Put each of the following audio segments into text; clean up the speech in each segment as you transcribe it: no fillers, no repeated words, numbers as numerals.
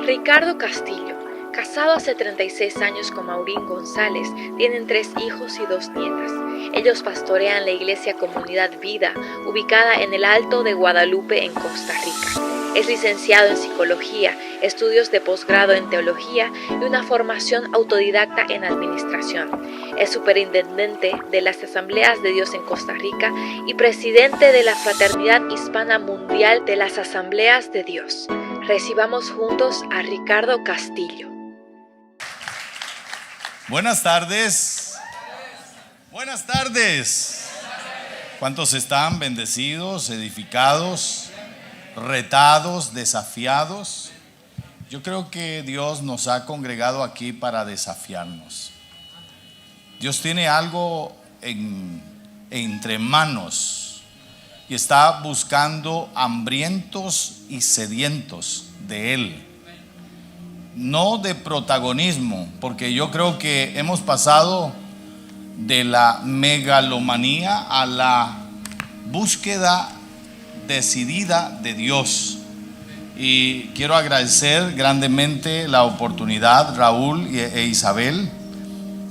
Ricardo Castillo, casado hace 36 años con Maureen González, tienen 3 hijos y 2 nietas. Ellos pastorean la iglesia Comunidad Vida, ubicada en el Alto de Guadalupe, en Costa Rica. Es licenciado en psicología, estudios de posgrado en teología y una formación autodidacta en administración. Es superintendente de las Asambleas de Dios en Costa Rica y presidente de la Fraternidad Hispana Mundial de las Asambleas de Dios. Recibamos juntos a Ricardo Castillo. Buenas tardes. Buenas tardes. ¿Cuántos están bendecidos, edificados, retados, desafiados? Yo creo que Dios nos ha congregado aquí para desafiarnos. Dios tiene algo entre manos y está buscando hambrientos y sedientos de Él. No de protagonismo, porque yo creo que hemos pasado de la megalomanía a la búsqueda decidida de Dios. Y quiero agradecer grandemente la oportunidad, Raúl e Isabel,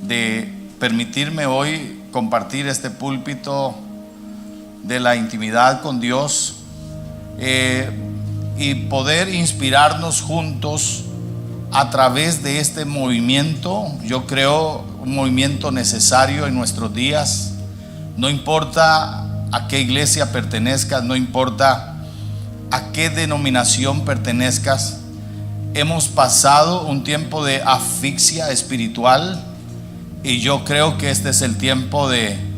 de permitirme hoy compartir este púlpito de la intimidad con Dios y poder inspirarnos juntos a través de este movimiento. Yo creo un movimiento necesario en nuestros días. No importa a qué iglesia pertenezcas, no importa a qué denominación pertenezcas, hemos pasado un tiempo de asfixia espiritual y yo creo que este es el tiempo de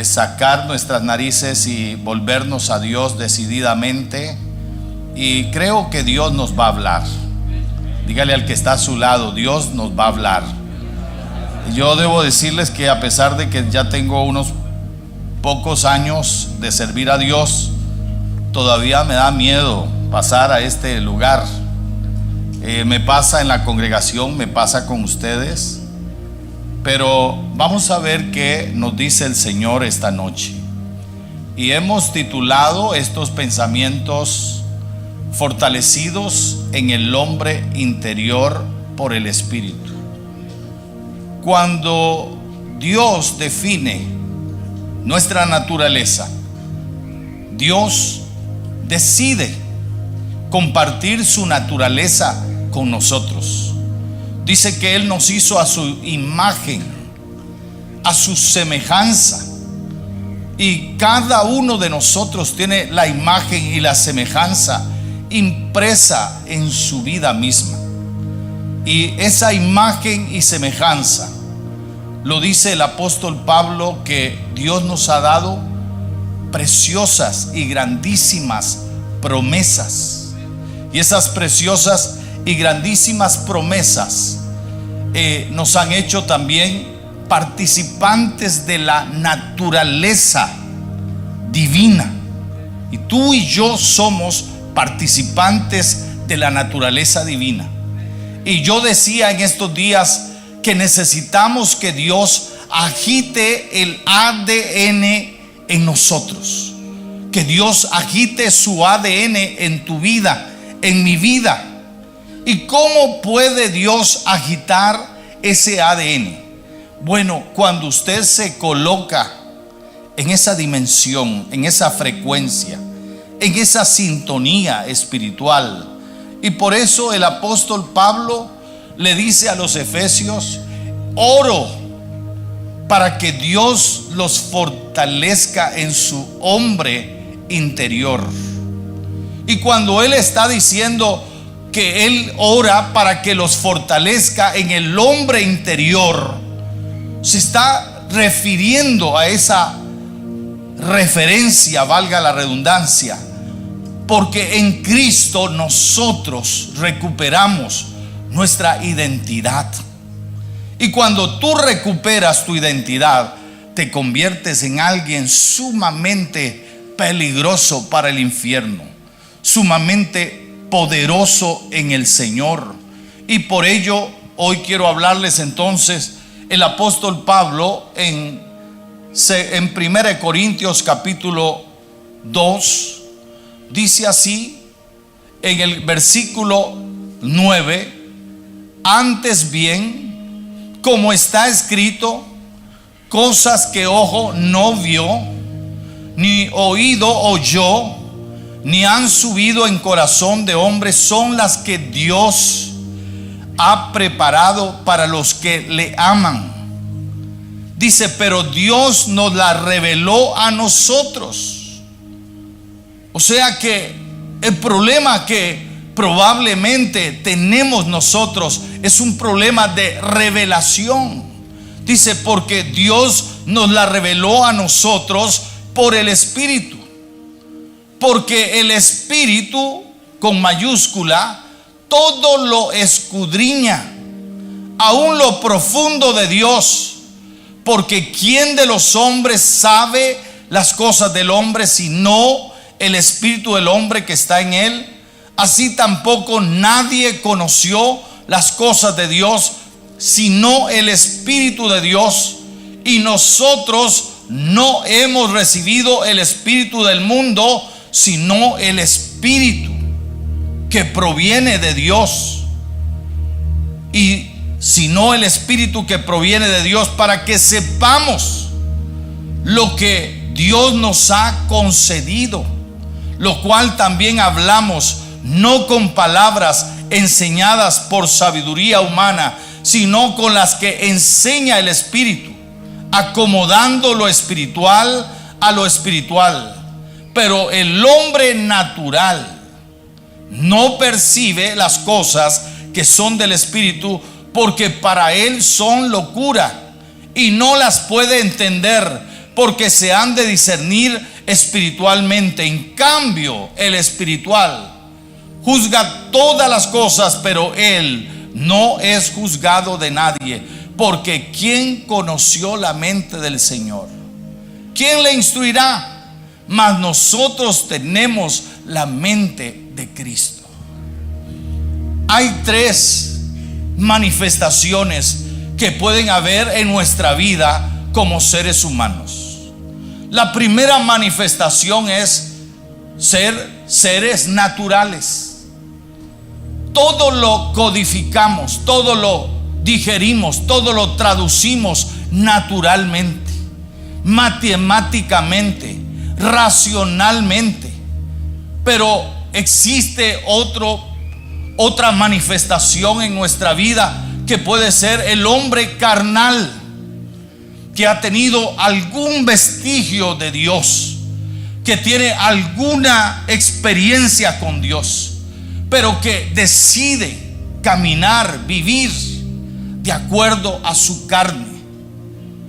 sacar nuestras narices y volvernos a Dios decididamente, y creo que Dios nos va a hablar. Dígale al que está a su lado: Dios nos va a hablar. Yo debo decirles que a pesar de que ya tengo unos pocos años de servir a Dios, todavía me da miedo pasar a este lugar. Me pasa en la congregación, me pasa con ustedes, pero vamos a ver qué nos dice el Señor esta noche. Y hemos titulado estos pensamientos: fortalecidos en el hombre interior por el Espíritu. Cuando Dios define nuestra naturaleza, Dios decide compartir su naturaleza con nosotros. Dice que Él nos hizo a su imagen, a su semejanza, y cada uno de nosotros tiene la imagen y la semejanza impresa en su vida misma. Y esa imagen y semejanza, lo dice el apóstol Pablo, que Dios nos ha dado preciosas y grandísimas promesas. Y esas preciosas y grandísimas promesas nos han hecho también participantes de la naturaleza divina. Y tú y yo somos participantes de la naturaleza divina. Y yo decía en estos días que necesitamos que Dios agite el ADN en nosotros, que Dios agite su ADN en tu vida, en mi vida. ¿Y cómo puede Dios agitar ese ADN? Bueno, cuando usted se coloca en esa dimensión, en esa frecuencia, en esa sintonía espiritual. Y por eso el apóstol Pablo le dice a los efesios: oro para que Dios los fortalezca en su hombre interior. Y cuando él está diciendo que él ora para que los fortalezca en el hombre interior, se está refiriendo a esa referencia, valga la redundancia, porque en Cristo nosotros recuperamos nuestra identidad. Y cuando tú recuperas tu identidad, te conviertes en alguien sumamente peligroso para el infierno, sumamente poderoso en el Señor. Y por ello hoy quiero hablarles entonces. El apóstol Pablo en 1 Corintios capítulo 2 dice así, en el versículo 9, antes bien, como está escrito, cosas que ojo no vio, ni oído oyó, ni han subido en corazón de hombre, son las que Dios ha preparado para los que le aman. Dice, pero Dios nos la reveló a nosotros. O sea que el problema que probablemente tenemos nosotros es un problema de revelación. Dice, porque Dios nos la reveló a nosotros por el Espíritu. Porque el Espíritu, con mayúscula, todo lo escudriña, aún lo profundo de Dios. Porque ¿quién de los hombres sabe las cosas del hombre sino el Espíritu del hombre que está en él? Así tampoco nadie conoció las cosas de Dios sino el Espíritu de Dios. Y nosotros no hemos recibido el Espíritu del mundo, sino el Espíritu que proviene de Dios. Y sino el Espíritu que proviene de Dios, para que sepamos lo que Dios nos ha concedido, lo cual también hablamos, no con palabras enseñadas por sabiduría humana, sino con las que enseña el Espíritu, acomodando lo espiritual a lo espiritual. Pero el hombre natural no percibe las cosas que son del Espíritu, porque para él son locura, y no las puede entender, porque se han de discernir espiritualmente. En cambio, el espiritual juzga todas las cosas, pero él no es juzgado de nadie. Porque ¿quién conoció la mente del Señor? ¿Quién le instruirá? Mas nosotros tenemos la mente de Cristo. Hay tres manifestaciones que pueden haber en nuestra vida como seres humanos. La primera manifestación es ser seres naturales. Todo lo codificamos, todo lo digerimos, todo lo traducimos naturalmente, matemáticamente, racionalmente. Pero existe otra manifestación en nuestra vida, que puede ser el hombre carnal, que ha tenido algún vestigio de Dios, que tiene alguna experiencia con Dios, pero que decide caminar, vivir de acuerdo a su carne.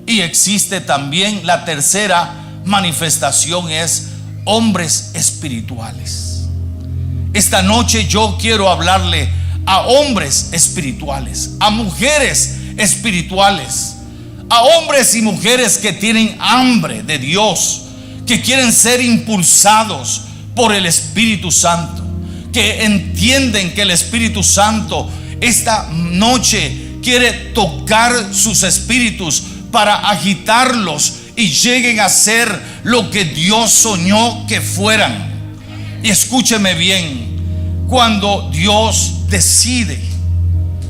Y existe también la tercera manifestación, es hombres espirituales. Esta noche yo quiero hablarle a hombres espirituales, a mujeres espirituales, a hombres y mujeres que tienen hambre de Dios, que quieren ser impulsados por el Espíritu Santo, que entienden que el Espíritu Santo esta noche quiere tocar sus espíritus para agitarlos y lleguen a ser lo que Dios soñó que fueran. Y escúcheme bien, cuando Dios decide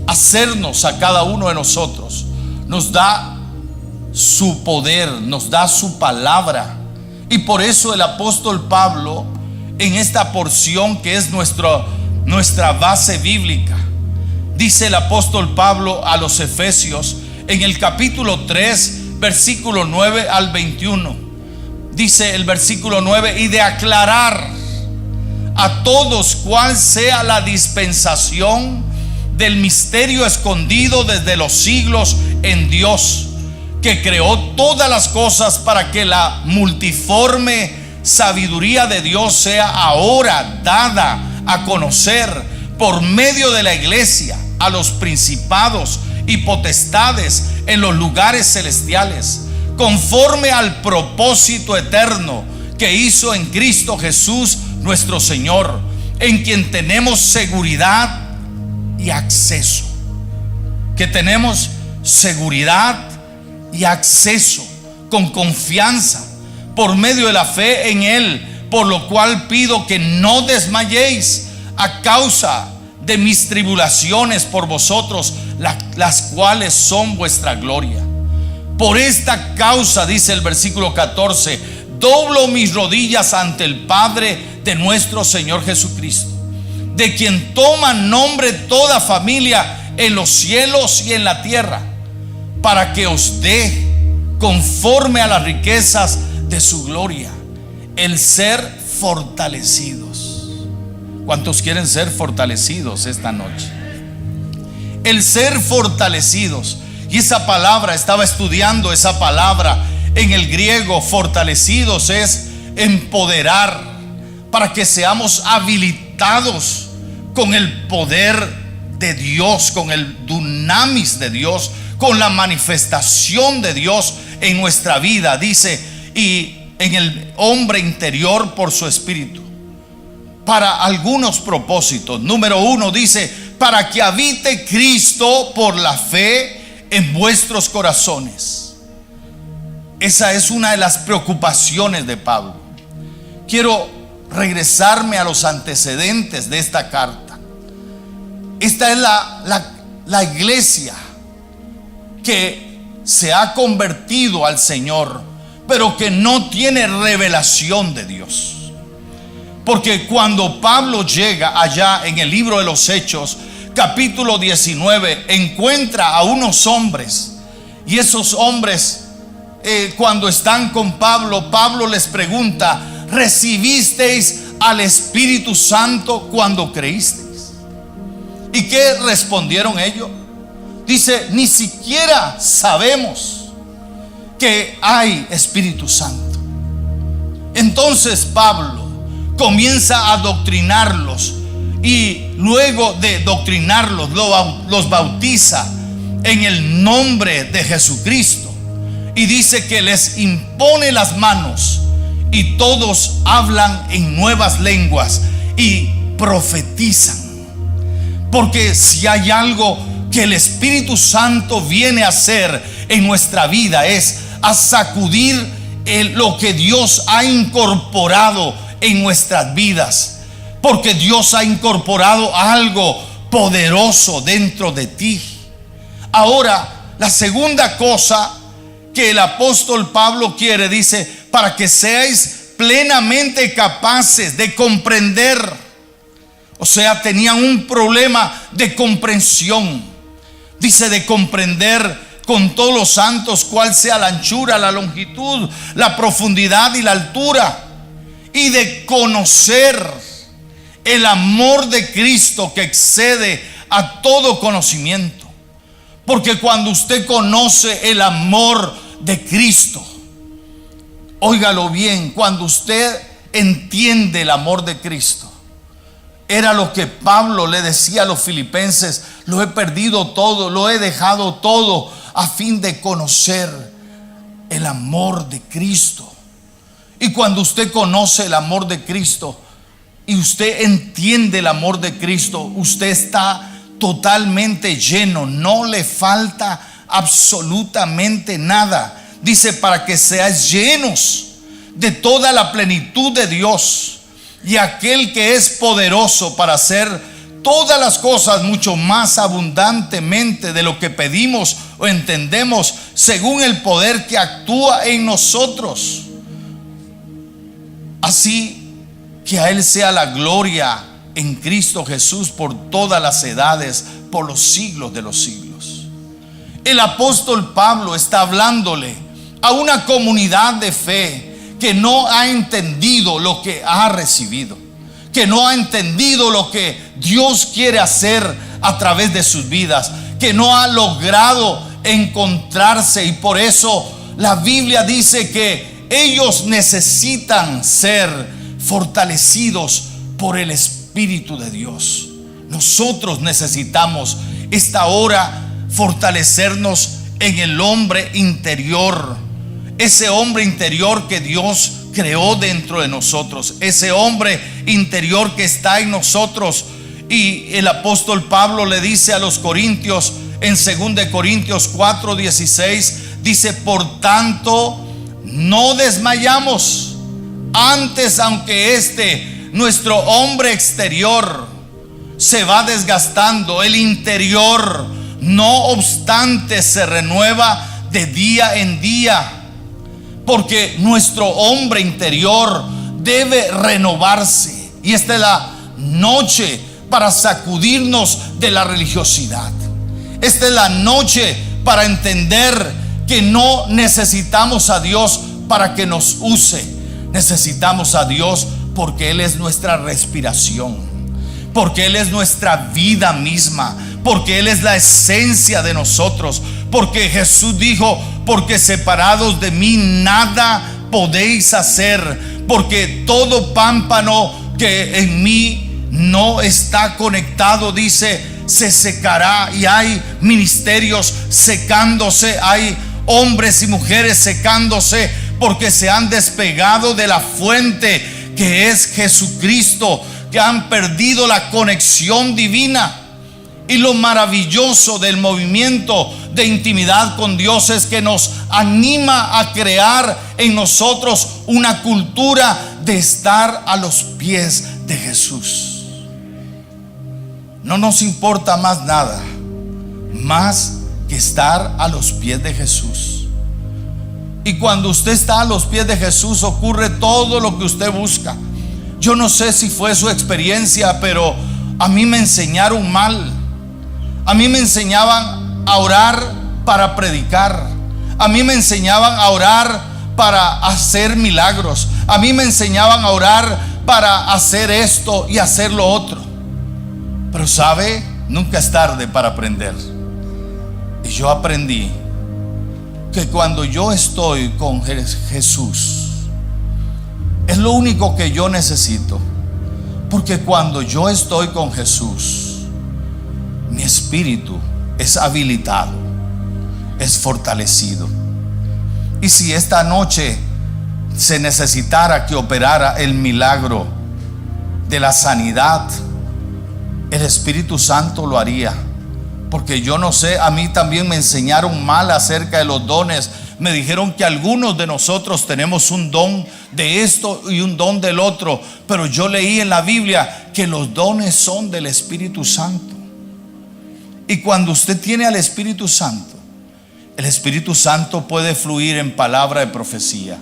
hacernos a cada uno de nosotros, nos da su poder, nos da su palabra. Y por eso el apóstol Pablo, en esta porción que es nuestra base bíblica, dice el apóstol Pablo a los Efesios en el capítulo 3, versículo 9 al 21. Dice el versículo 9: y de aclarar a todos cuál sea la dispensación del misterio escondido desde los siglos en Dios, que creó todas las cosas, para que la multiforme sabiduría de Dios sea ahora dada a conocer por medio de la iglesia a los principados y potestades en los lugares celestiales, conforme al propósito eterno que hizo en Cristo Jesús nuestro Señor, en quien tenemos seguridad y acceso. Que tenemos seguridad y acceso con confianza por medio de la fe en Él, por lo cual pido que no desmayéis a causa de mis tribulaciones por vosotros, las cuales son vuestra gloria. Por esta causa, dice el versículo 14, doblo mis rodillas ante el Padre de nuestro Señor Jesucristo, de quien toma nombre toda familia en los cielos y en la tierra, para que os dé, conforme a las riquezas de su gloria, el ser fortalecidos. ¿Cuántos quieren ser fortalecidos esta noche? El ser fortalecidos. Y esa palabra, estaba estudiando esa palabra en el griego. Fortalecidos es empoderar, para que seamos habilitados con el poder de Dios, con el dunamis de Dios, con la manifestación de Dios en nuestra vida. Dice, y en el hombre interior por su espíritu, para algunos propósitos. Número 1 dice, para que habite Cristo por la fe en vuestros corazones. Esa es una de las preocupaciones de Pablo. Quiero regresarme a los antecedentes de esta carta. Esta es la iglesia que se ha convertido al Señor, pero que no tiene revelación de Dios. Porque cuando Pablo llega allá en el libro de los Hechos, capítulo 19, encuentra a unos hombres, y esos hombres, cuando están con Pablo, Pablo les pregunta: ¿recibisteis al Espíritu Santo cuando creísteis? ¿Y qué respondieron ellos? Dice: ni siquiera sabemos que hay Espíritu Santo. Entonces Pablo comienza a adoctrinarlos, y luego de doctrinarlos los bautiza en el nombre de Jesucristo, y dice que les impone las manos, y todos hablan en nuevas lenguas y profetizan. Porque si hay algo que el Espíritu Santo viene a hacer en nuestra vida, es a sacudir lo que Dios ha incorporado en nuestras vidas. Porque Dios ha incorporado algo poderoso dentro de ti. Ahora, la segunda cosa que el apóstol Pablo quiere, dice, para que seáis plenamente capaces de comprender. O sea, tenían un problema de comprensión. Dice, de comprender con todos los santos cuál sea la anchura, la longitud, la profundidad y la altura, y de conocer el amor de Cristo que excede a todo conocimiento. Porque cuando usted conoce el amor de Cristo, óigalo bien, cuando usted entiende el amor de Cristo, era lo que Pablo le decía a los filipenses: lo he perdido todo, lo he dejado todo a fin de conocer el amor de Cristo. Y cuando usted conoce el amor de Cristo y usted entiende el amor de Cristo, usted está totalmente lleno, no le falta absolutamente nada. Dice, para que seáis llenos de toda la plenitud de Dios, y aquel que es poderoso para hacer todas las cosas mucho más abundantemente de lo que pedimos o entendemos, según el poder que actúa en nosotros. Así que a Él sea la gloria en Cristo Jesús por todas las edades, por los siglos de los siglos. El apóstol Pablo está hablándole a una comunidad de fe que no ha entendido lo que ha recibido, que no ha entendido lo que Dios quiere hacer a través de sus vidas, que no ha logrado encontrarse. Y por eso la Biblia dice que ellos necesitan ser fortalecidos por el Espíritu de Dios. Nosotros necesitamos esta hora fortalecernos en el hombre interior, ese hombre interior que Dios creó dentro de nosotros, ese hombre interior que está en nosotros. Y el apóstol Pablo le dice a los corintios en 2 Corintios 4:16, dice: por tanto no desmayamos, antes aunque nuestro hombre exterior se va desgastando, el interior, no obstante, se renueva de día en día, porque nuestro hombre interior debe renovarse. Y esta es la noche para sacudirnos de la religiosidad. Esta es la noche para entender que no necesitamos a Dios para que nos use. Necesitamos a Dios porque Él es nuestra respiración, porque Él es nuestra vida misma, porque Él es la esencia de nosotros, porque Jesús dijo: porque separados de mí nada podéis hacer, porque todo pámpano que en mí no está conectado, dice, se secará. Y hay ministerios secándose, hay hombres y mujeres secándose porque se han despegado de la fuente que es Jesucristo, que han perdido la conexión divina. Y lo maravilloso del movimiento de intimidad con Dios es que nos anima a crear en nosotros una cultura de estar a los pies de Jesús. No nos importa más nada más que estar a los pies de Jesús. Y cuando usted está a los pies de Jesús, ocurre todo lo que usted busca. Yo no sé si fue su experiencia, pero a mí me enseñaron mal. A mí me enseñaban a orar para predicar. A mí me enseñaban a orar para hacer milagros. A mí me enseñaban a orar para hacer esto y hacer lo otro. Pero sabe, nunca es tarde para aprender. Y yo aprendí que cuando yo estoy con Jesús, es lo único que yo necesito. Porque cuando yo estoy con Jesús, mi espíritu es habilitado, es fortalecido. Y si esta noche se necesitara que operara el milagro de la sanidad, el Espíritu Santo lo haría. Porque yo no sé, a mí también me enseñaron mal acerca de los dones. Me dijeron que algunos de nosotros tenemos un don de esto y un don del otro. Pero yo leí en la Biblia que los dones son del Espíritu Santo. Y cuando usted tiene al Espíritu Santo, el Espíritu Santo puede fluir en palabra de profecía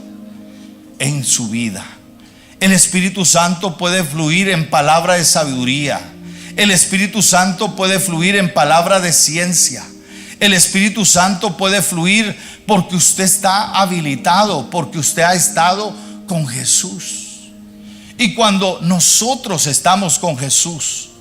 en su vida. El Espíritu Santo puede fluir en palabra de sabiduría. El Espíritu Santo puede fluir en palabra de ciencia. El Espíritu Santo puede fluir porque usted está habilitado, porque usted ha estado con Jesús. Y cuando nosotros estamos con Jesús,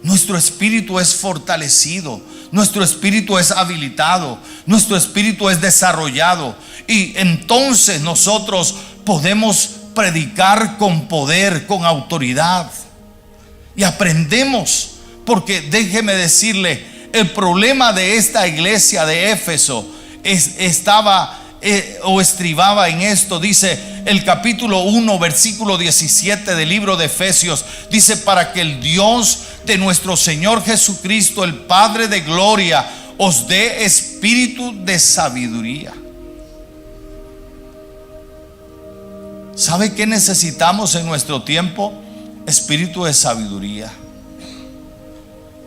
nuestro espíritu es fortalecido, nuestro espíritu es habilitado, nuestro espíritu es desarrollado. Y entonces nosotros podemos predicar con poder, con autoridad. Y aprendemos, porque déjeme decirle, el problema de esta iglesia de Éfeso estaba o estribaba en esto. Dice el capítulo 1 versículo 17 del libro de Efesios, dice: para que el Dios de nuestro Señor Jesucristo, el Padre de gloria, os dé espíritu de sabiduría. ¿Sabe qué necesitamos en nuestro tiempo? Espíritu de sabiduría.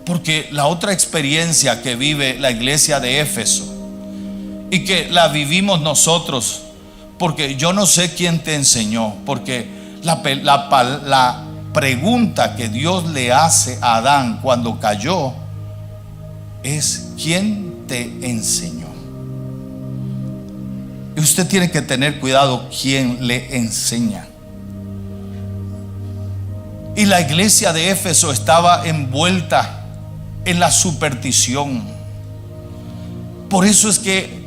Porque la otra experiencia que vive la iglesia de Éfeso, y que la vivimos nosotros, porque yo no sé quién te enseñó, porque la pregunta que Dios le hace a Adán cuando cayó es: ¿quién te enseñó? Y usted tiene que tener cuidado quién le enseña. Y la iglesia de Éfeso estaba envuelta en la superstición. Por eso es que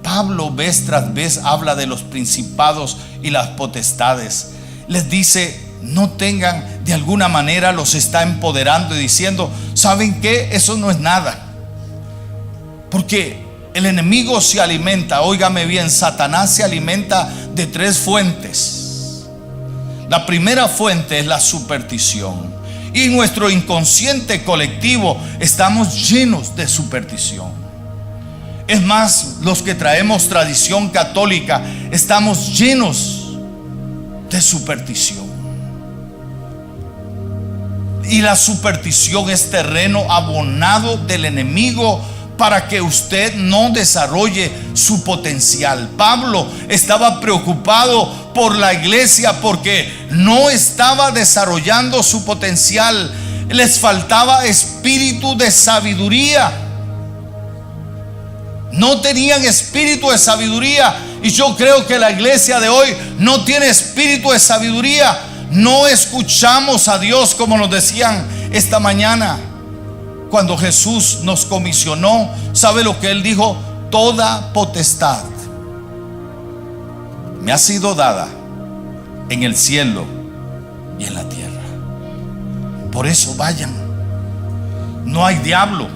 Pablo vez tras vez habla de los principados y las potestades. Les dice: no tengan, de alguna manera los está empoderando y diciendo: ¿saben qué? Eso no es nada. Porque el enemigo se alimenta, óigame bien, Satanás se alimenta de tres fuentes. La primera fuente es la superstición. Y en nuestro inconsciente colectivo estamos llenos de superstición. Es más, los que traemos tradición católica estamos llenos de superstición. Y la superstición es terreno abonado del enemigo para que usted no desarrolle su potencial. Pablo estaba preocupado por la iglesia porque no estaba desarrollando su potencial. Les faltaba espíritu de sabiduría. No tenían espíritu de sabiduría. Y yo creo que la iglesia de hoy no tiene espíritu de sabiduría. No escuchamos a Dios, como nos decían esta mañana. Cuando Jesús nos comisionó, ¿sabe lo que Él dijo? Toda potestad me ha sido dada en el cielo y en la tierra. Por eso vayan. No hay diablo,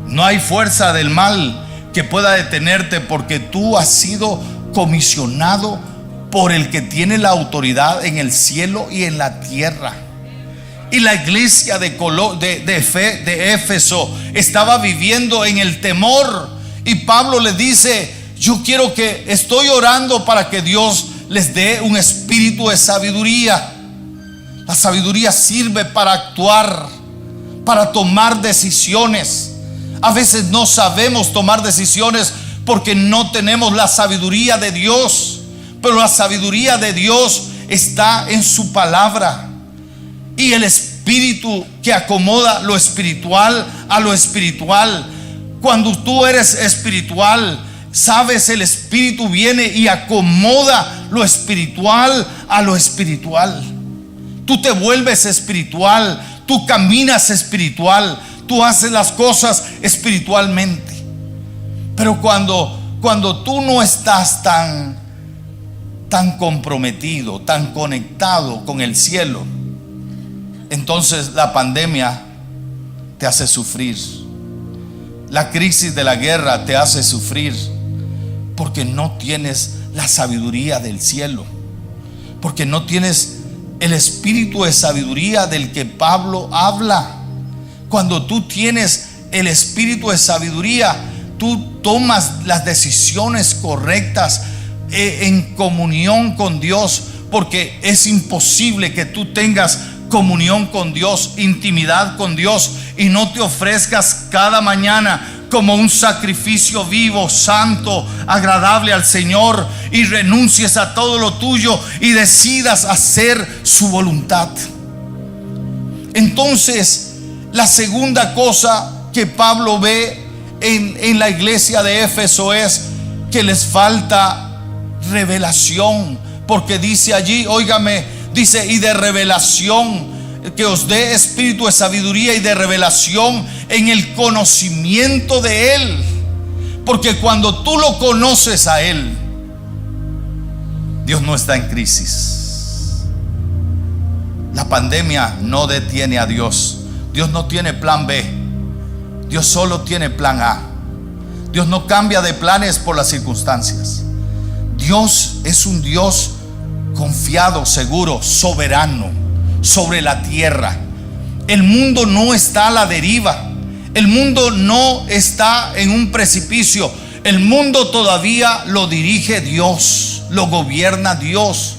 no hay fuerza del mal que pueda detenerte, porque tú has sido comisionado por el que tiene la autoridad en el cielo y en la tierra. Y la iglesia de Éfeso estaba viviendo en el temor. Y Pablo le dice: estoy orando para que Dios les dé un espíritu de sabiduría. La sabiduría sirve para actuar, para tomar decisiones. A veces no sabemos tomar decisiones porque no tenemos la sabiduría de Dios. Pero la sabiduría de Dios está en su palabra. Y el espíritu que acomoda lo espiritual a lo espiritual. Cuando tú eres espiritual, sabes, el espíritu viene y acomoda lo espiritual a lo espiritual. Tú te vuelves espiritual, tú caminas espiritual, tú haces las cosas espiritualmente. Pero cuando tú no estás tan comprometido, tan conectado con el cielo, entonces la pandemia te hace sufrir. La crisis de la guerra te hace sufrir porque no tienes la sabiduría del cielo, porque no tienes el espíritu de sabiduría del que Pablo habla. Cuando tú tienes el espíritu de sabiduría, tú tomas las decisiones correctas en comunión con Dios, porque es imposible que tú tengas comunión con Dios, intimidad con Dios, y no te ofrezcas cada mañana como un sacrificio vivo, santo, agradable al Señor, y renuncies a todo lo tuyo y decidas hacer su voluntad. Entonces, la segunda cosa que Pablo ve en la iglesia de Éfeso es que les falta revelación, porque dice allí, óigame, dice: y de revelación, que os dé espíritu de sabiduría y de revelación en el conocimiento de Él. Porque cuando tú lo conoces a Él, Dios no está en crisis. La pandemia no detiene a Dios. Dios no tiene plan B. Dios solo tiene plan A. Dios no cambia de planes por las circunstancias. Dios es un Dios confiado, seguro, soberano sobre la tierra. El mundo no está a la deriva. El mundo no está en un precipicio. El mundo todavía lo dirige Dios, lo gobierna Dios.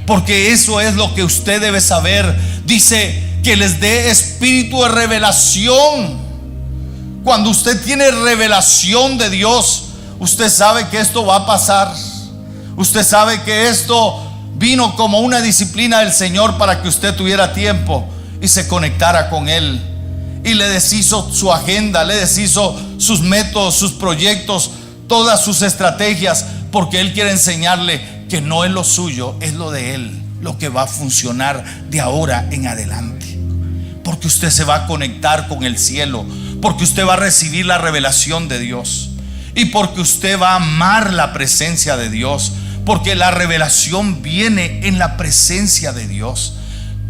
Porque eso es lo que usted debe saber. Dice que les dé espíritu de revelación. Cuando usted tiene revelación de Dios, usted sabe que esto va a pasar. Usted sabe que esto vino como una disciplina del Señor para que usted tuviera tiempo y se conectara con Él, y le deshizo su agenda, le deshizo sus métodos, sus proyectos, todas sus estrategias, porque Él quiere enseñarle que no es lo suyo, es lo de Él, lo que va a funcionar de ahora en adelante. Porque usted se va a conectar con el cielo, porque usted va a recibir la revelación de Dios, y porque usted va a amar la presencia de Dios. Porque la revelación viene en la presencia de Dios.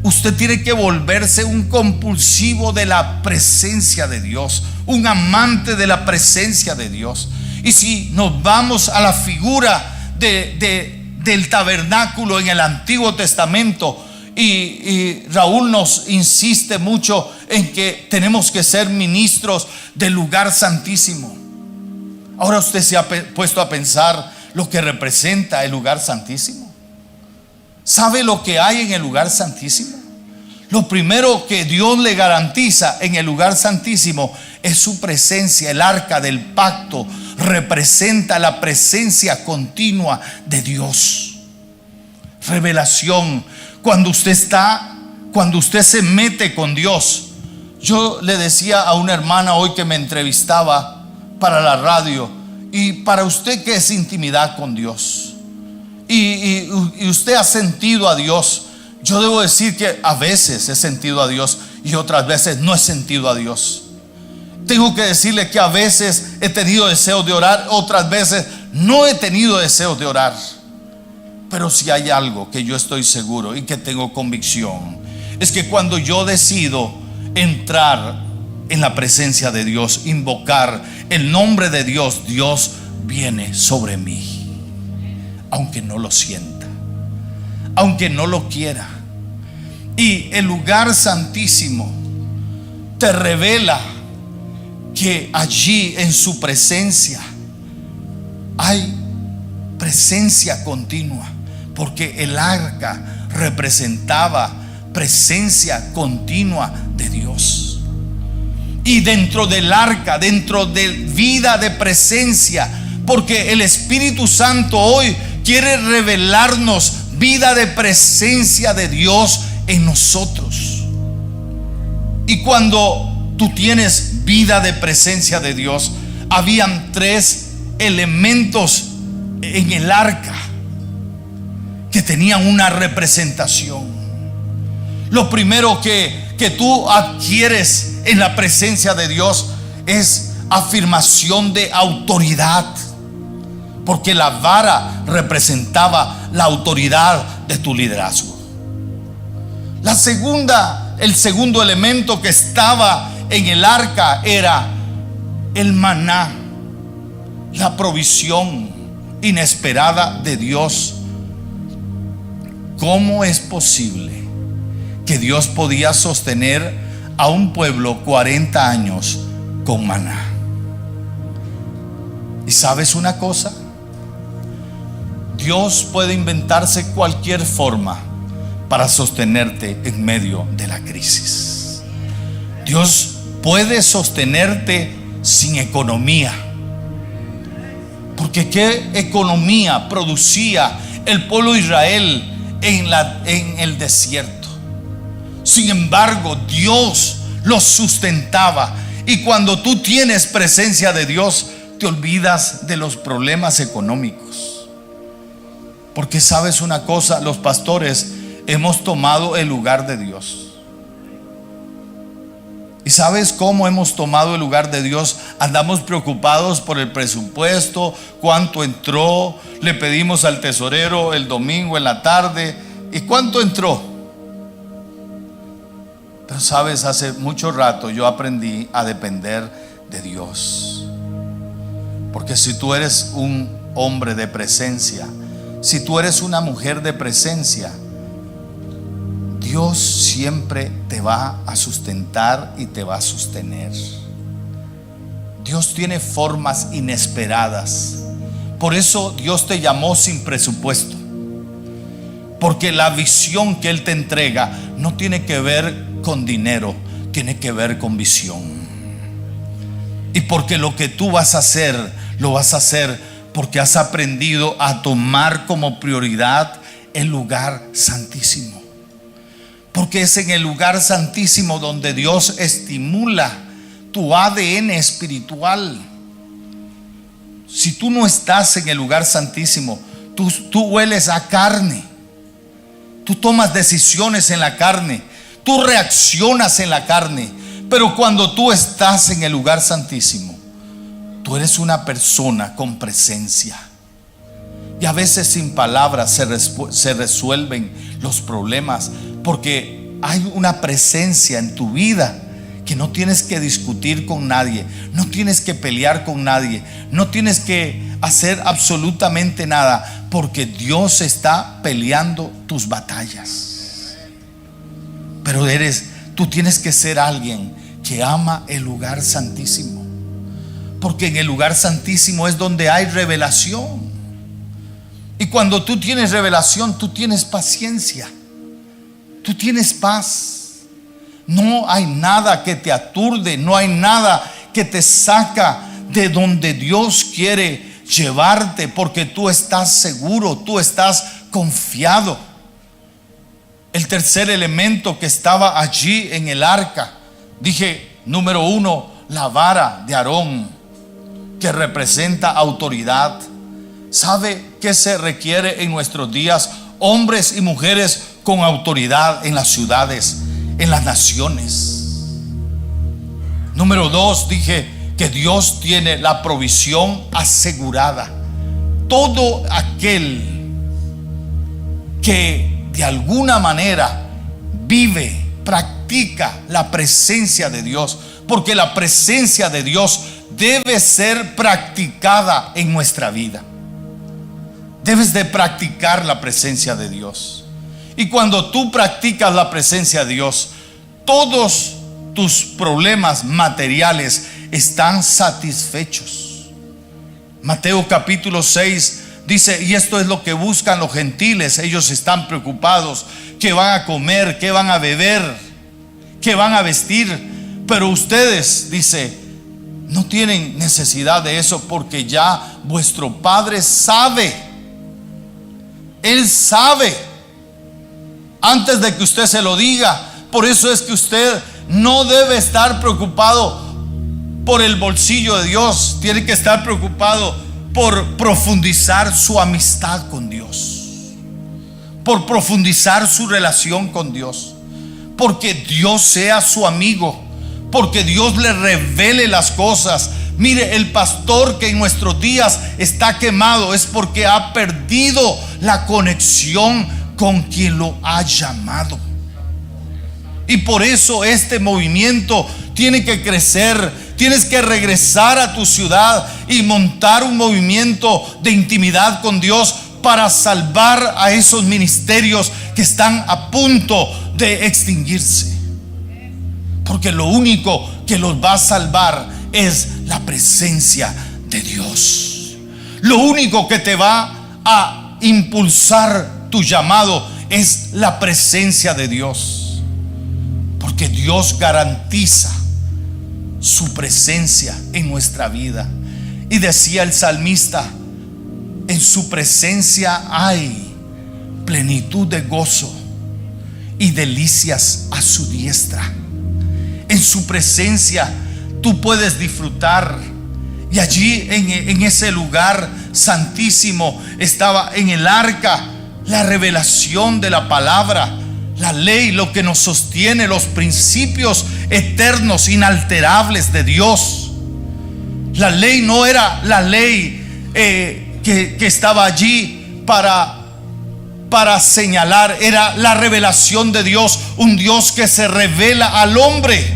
Usted tiene que volverse un compulsivo de la presencia de Dios, un amante de la presencia de Dios. Y si nos vamos a la figura del tabernáculo en el Antiguo Testamento, y Raúl nos insiste mucho en que tenemos que ser ministros del lugar santísimo. Ahora usted se ha puesto a pensar lo que representa el lugar santísimo. ¿Sabe lo que hay en el lugar santísimo? Lo primero que Dios le garantiza en el lugar santísimo es su presencia. El arca del pacto representa la presencia continua de Dios. Revelación. Cuando usted se mete con Dios. Yo le decía a una hermana hoy que me entrevistaba para la radio: y para usted, ¿qué es intimidad con Dios? Y usted ha sentido a Dios. Yo debo decir que a veces he sentido a Dios y otras veces no he sentido a Dios. Tengo que decirle que a veces he tenido deseos de orar, otras veces no he tenido deseos de orar. Pero si hay algo que yo estoy seguro y que tengo convicción, es que cuando yo decido entrar en la presencia de Dios, invocar el nombre de Dios, Dios viene sobre mí, aunque no lo sienta, aunque no lo quiera. Y el lugar santísimo te revela que allí en su presencia hay presencia continua, porque el arca representaba presencia continua de Dios. Y dentro del arca, dentro de vida de presencia, porque el Espíritu Santo hoy quiere revelarnos vida de presencia de Dios en nosotros. Y cuando tú tienes vida de presencia de Dios, habían 3 elementos en el arca que tenían una representación. Lo primero que tú adquieres en la presencia de Dios es afirmación de autoridad, porque la vara representaba la autoridad de tu liderazgo. El segundo elemento que estaba en el arca era el maná, la provisión inesperada de Dios. ¿Cómo es posible que Dios podía sostener a un pueblo 40 años con maná? ¿Y sabes una cosa? Dios puede inventarse cualquier forma para sostenerte en medio de la crisis. Dios puede sostenerte sin economía, porque ¿qué economía producía el pueblo de Israel en el desierto? Sin embargo, Dios los sustentaba. Y cuando tú tienes presencia de Dios, te olvidas de los problemas económicos. Porque sabes una cosa, los pastores hemos tomado el lugar de Dios. ¿Y sabes cómo hemos tomado el lugar de Dios? Andamos preocupados por el presupuesto, cuánto entró. Le pedimos al tesorero el domingo en la tarde, ¿y cuánto entró? Pero sabes, hace mucho rato yo aprendí a depender de Dios. Porque si tú eres un hombre de presencia, si tú eres una mujer de presencia, Dios siempre te va a sustentar y te va a sostener. Dios tiene formas inesperadas. Por eso Dios te llamó sin presupuesto, porque la visión que Él te entrega no tiene que ver con dinero, tiene que ver con visión. Y porque lo que tú vas a hacer, lo vas a hacer porque has aprendido a tomar como prioridad el lugar santísimo. Porque es en el lugar santísimo donde Dios estimula tu ADN espiritual. Si tú no estás en el lugar santísimo, tú hueles a carne. Tú tomas decisiones en la carne. Tú reaccionas en la carne. Pero cuando tú estás en el lugar santísimo, tú eres una persona con presencia. Y a veces sin palabras se resuelven los problemas, porque hay una presencia en tu vida que no tienes que discutir con nadie, no tienes que pelear con nadie, no tienes que hacer absolutamente nada, porque Dios está peleando tus batallas. Pero tú tienes que ser alguien que ama el lugar santísimo, porque en el lugar santísimo es donde hay revelación. Y cuando tú tienes revelación, tú tienes paciencia, tú tienes paz. No hay nada que te aturde, no hay nada que te saca de donde Dios quiere llevarte, porque tú estás seguro, tú estás confiado. El tercer elemento que estaba allí en el arca, dije, número 1, la vara de Aarón, que representa autoridad. ¿Sabe qué se requiere en nuestros días? Hombres y mujeres con autoridad en las ciudades, en las naciones. Número 2, dije que Dios tiene la provisión asegurada. Todo aquel que de alguna manera vive, practica la presencia de Dios, porque la presencia de Dios debe ser practicada en nuestra vida. Debes de practicar la presencia de Dios. Y cuando tú practicas la presencia de Dios, todos tus problemas materiales están satisfechos. Mateo capítulo 6 dice, y esto es lo que buscan los gentiles. Ellos están preocupados, qué van a comer, qué van a beber, qué van a vestir. Pero ustedes, dice, no tienen necesidad de eso, porque ya vuestro Padre sabe. Él sabe antes de que usted se lo diga. Por eso es que usted no debe estar preocupado por el bolsillo de Dios. Tiene que estar preocupado por profundizar su amistad con Dios, por profundizar su relación con Dios, porque Dios sea su amigo, porque Dios le revele las cosas. Mire, el pastor que en nuestros días está quemado es porque ha perdido la conexión con quien lo ha llamado. Y por eso este movimiento tiene que crecer. Tienes que regresar a tu ciudad y montar un movimiento de intimidad con Dios para salvar a esos ministerios que están a punto de extinguirse. Porque lo único que los va a salvar es la presencia de Dios. Lo único que te va a impulsar tu llamado es la presencia de Dios, porque Dios garantiza su presencia en nuestra vida. Y decía el salmista, en su presencia hay plenitud de gozo y delicias a su diestra. En su presencia tú puedes disfrutar. Y allí en ese lugar santísimo estaba en el arca la revelación de la palabra, la ley, lo que nos sostiene, los principios eternos, inalterables de Dios. La ley no era la ley que estaba allí para señalar, era la revelación de Dios, un Dios que se revela al hombre.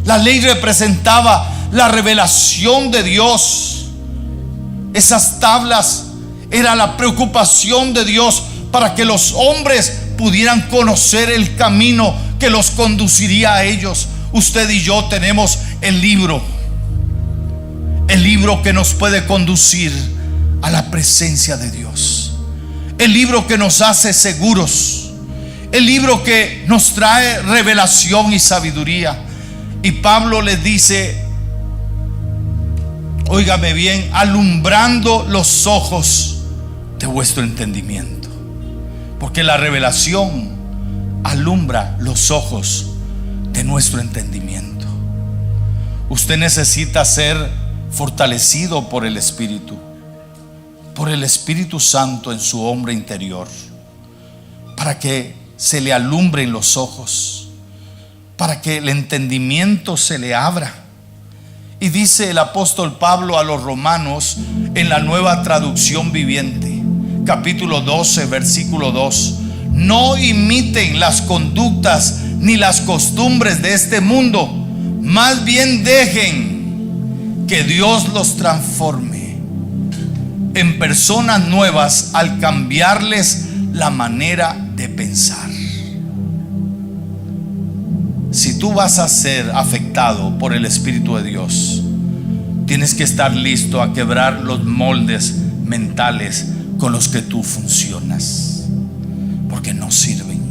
La ley representaba la revelación de Dios. Esas tablas era la preocupación de Dios para que los hombres pudieran conocer el camino que los conduciría a ellos. Usted y yo tenemos el libro que nos puede conducir a la presencia de Dios, el libro que nos hace seguros, el libro que nos trae revelación y sabiduría. Y Pablo les dice, óigame bien, alumbrando los ojos de vuestro entendimiento, porque la revelación alumbra los ojos de nuestro entendimiento. Usted necesita ser fortalecido por el Espíritu Santo en su hombre interior, para que se le alumbren los ojos, para que el entendimiento se le abra. Y dice el apóstol Pablo a los romanos en la Nueva Traducción Viviente, capítulo 12, versículo 2: no imiten las conductas ni las costumbres de este mundo, más bien dejen que Dios los transforme en personas nuevas al cambiarles la manera de pensar. Si tú vas a ser afectado por el Espíritu de Dios, tienes que estar listo a quebrar los moldes mentales con los que tú funcionas, porque no sirven.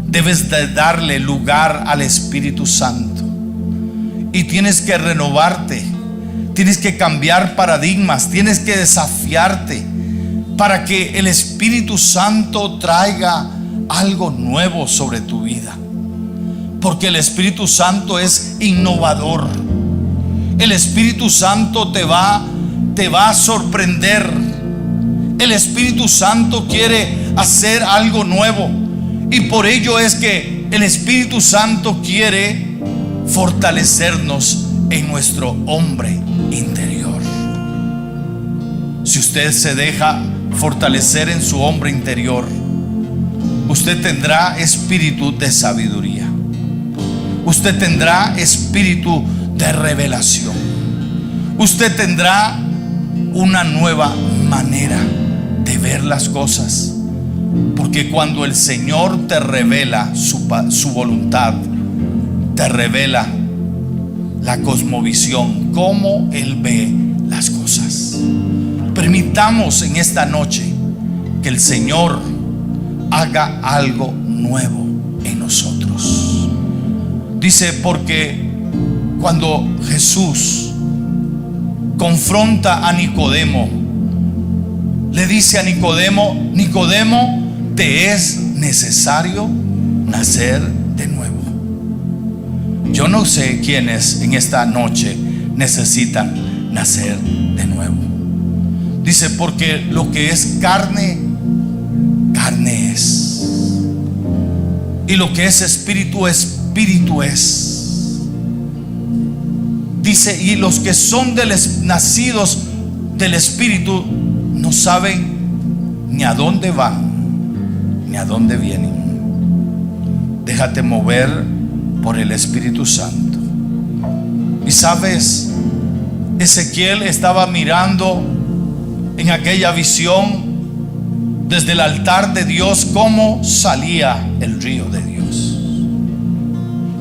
debes de darle lugar al Espíritu Santo. Y tienes que renovarte, tienes que cambiar paradigmas, tienes que desafiarte para que el Espíritu Santo traiga algo nuevo sobre tu vida. Porque el Espíritu Santo es innovador. El Espíritu Santo te va a sorprender. El Espíritu Santo quiere hacer algo nuevo. Y por ello es que el Espíritu Santo quiere fortalecernos en nuestro hombre interior. Si usted se deja fortalecer en su hombre interior, usted tendrá espíritu de sabiduría. Usted tendrá espíritu de revelación. Usted tendrá una nueva manera de ver las cosas. Porque cuando el Señor te revela su voluntad, te revela la cosmovisión, cómo Él ve las cosas. Permitamos en esta noche que el Señor haga algo nuevo en nosotros. Dice, porque cuando Jesús confronta a Nicodemo, le dice a Nicodemo: Nicodemo, te es necesario nacer de nuevo. Yo no sé quiénes en esta noche necesitan nacer de nuevo. Dice, porque lo que es carne, carne es. Y lo que es espíritu, espíritu es. Dice, y los que son nacidos del Espíritu no saben ni a dónde van ni a dónde vienen. Déjate mover por el Espíritu Santo. Y sabes, Ezequiel estaba mirando en aquella visión desde el altar de Dios cómo salía el río de Dios.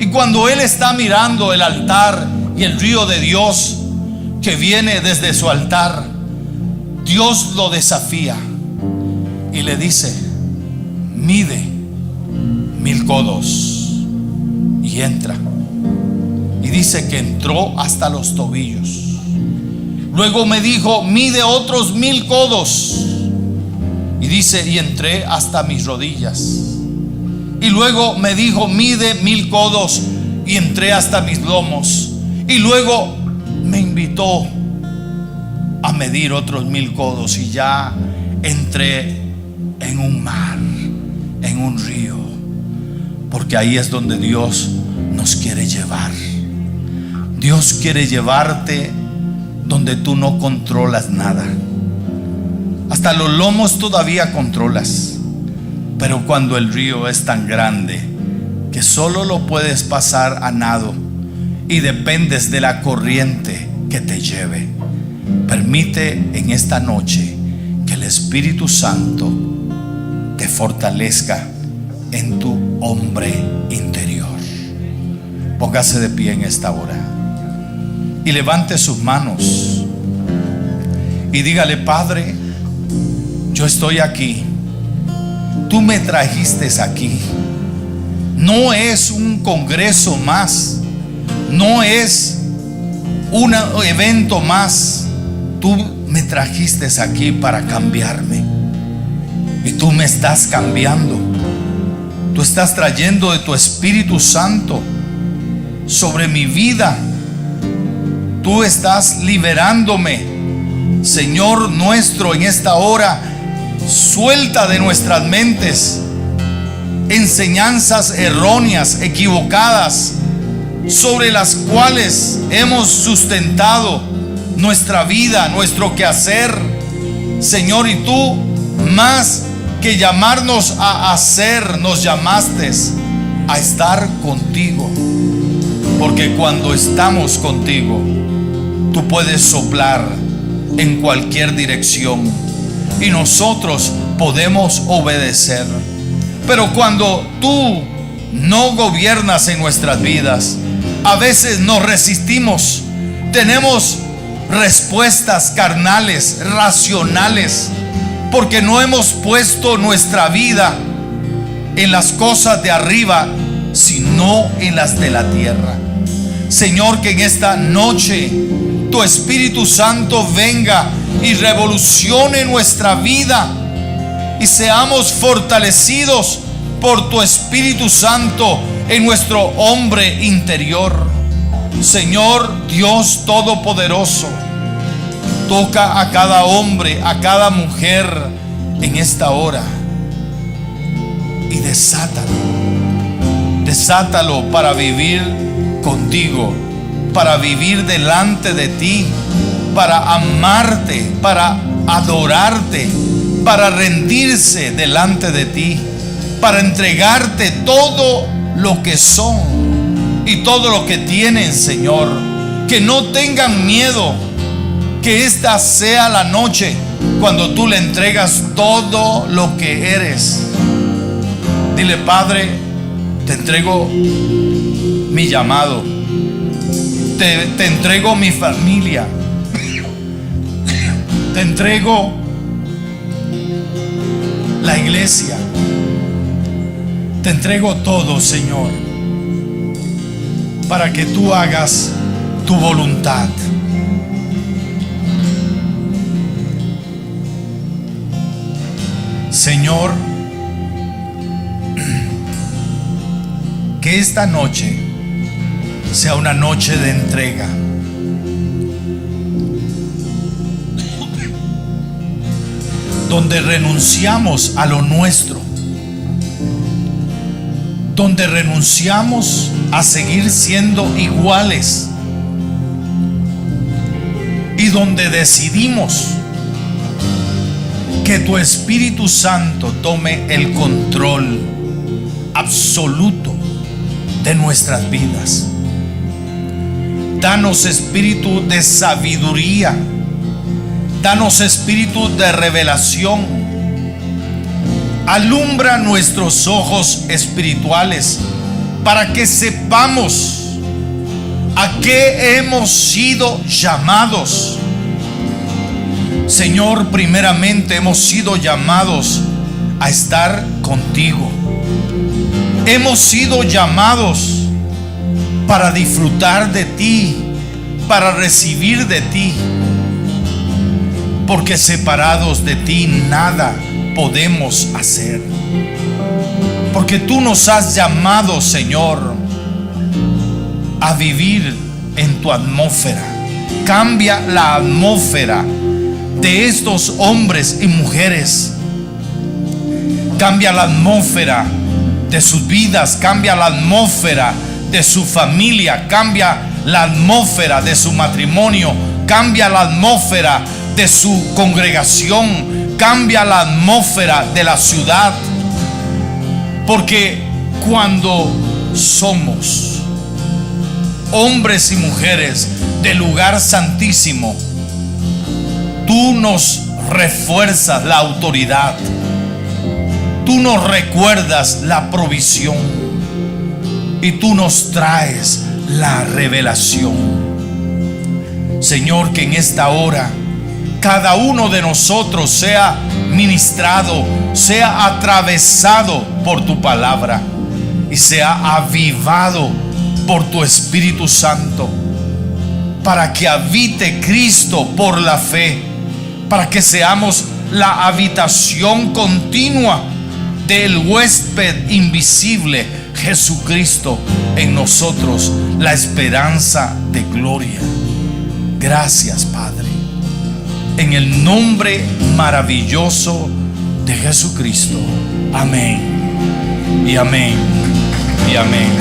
Y cuando él está mirando el altar y el río de Dios que viene desde su altar, Dios lo desafía y le dice: mide 1000 codos. Y entra. Y dice que entró hasta los tobillos. Luego me dijo: mide otros 1000 codos. Y dice: y entré hasta mis rodillas. Y luego me dijo: mide 1000 codos. Y entré hasta mis lomos. Y luego me invitó a medir otros 1000 codos. Y ya entré en un mar, en un río. Porque ahí es donde Dios nos quiere llevar. Dios quiere llevarte donde tú no controlas nada. Hasta los lomos todavía controlas, pero cuando el río es tan grande que solo lo puedes pasar a nado y dependes de la corriente que te lleve, permite en esta noche que el Espíritu Santo te fortalezca en tu hombre interior. Póngase de pie en esta hora y levante sus manos y dígale: Padre, yo estoy aquí. Tú me trajiste aquí. No es un congreso más, no es un evento más. Tú me trajiste aquí para cambiarme. Y tú me estás cambiando. Tú estás trayendo de tu Espíritu Santo sobre mi vida. Tú estás liberándome, Señor nuestro, en esta hora. Suelta de nuestras mentes enseñanzas erróneas, equivocadas, sobre las cuales hemos sustentado nuestra vida, nuestro quehacer, Señor. Y tú, más que llamarnos a hacer, nos llamaste a estar contigo. Porque cuando estamos contigo, tú puedes soplar en cualquier dirección y nosotros podemos obedecer. Pero cuando tú no gobiernas en nuestras vidas, a veces nos resistimos. Tenemos respuestas carnales, racionales, porque no hemos puesto nuestra vida en las cosas de arriba, sino en las de la tierra. Señor, que en esta noche tu Espíritu Santo venga y revolucione nuestra vida y seamos fortalecidos por tu Espíritu Santo en nuestro hombre interior. Señor Dios Todopoderoso, toca a cada hombre, a cada mujer en esta hora y desátalo para vivir contigo, para vivir delante de ti, para amarte, para adorarte, para rendirse delante de ti, para entregarte todo lo que son y todo lo que tienen, Señor. Que no tengan miedo, que esta sea la noche cuando tú le entregas todo lo que eres. Dile: Padre, te entrego mi llamado, te entrego mi familia, te entrego la iglesia, te entrego todo, Señor, para que tú hagas tu voluntad. Señor, que esta noche sea una noche de entrega, donde renunciamos a lo nuestro, donde renunciamos a seguir siendo iguales y donde decidimos que tu Espíritu Santo tome el control absoluto de nuestras vidas. Danos espíritu de sabiduría, danos espíritu de revelación, alumbra nuestros ojos espirituales para que sepamos a qué hemos sido llamados. Señor, primeramente hemos sido llamados a estar contigo. Hemos sido llamados para disfrutar de ti, para recibir de ti, porque separados de ti nada podemos hacer. Porque tú nos has llamado, Señor, a vivir en tu atmósfera. Cambia la atmósfera de estos hombres y mujeres. Cambia la atmósfera de sus vidas, cambia la atmósfera de su familia, cambia la atmósfera de su matrimonio, cambia la atmósfera de su congregación, cambia la atmósfera de la ciudad. Porque cuando somos hombres y mujeres del lugar santísimo, tú nos refuerzas la autoridad, tú nos recuerdas la provisión y tú nos traes la revelación. Señor, que en esta hora cada uno de nosotros sea ministrado, sea atravesado por tu palabra y sea avivado por tu Espíritu Santo, para que habite Cristo por la fe, para que seamos la habitación continua del huésped invisible, Jesucristo, en nosotros, la esperanza de gloria. Gracias, Padre, en el nombre maravilloso de Jesucristo. Amén y amén y amén.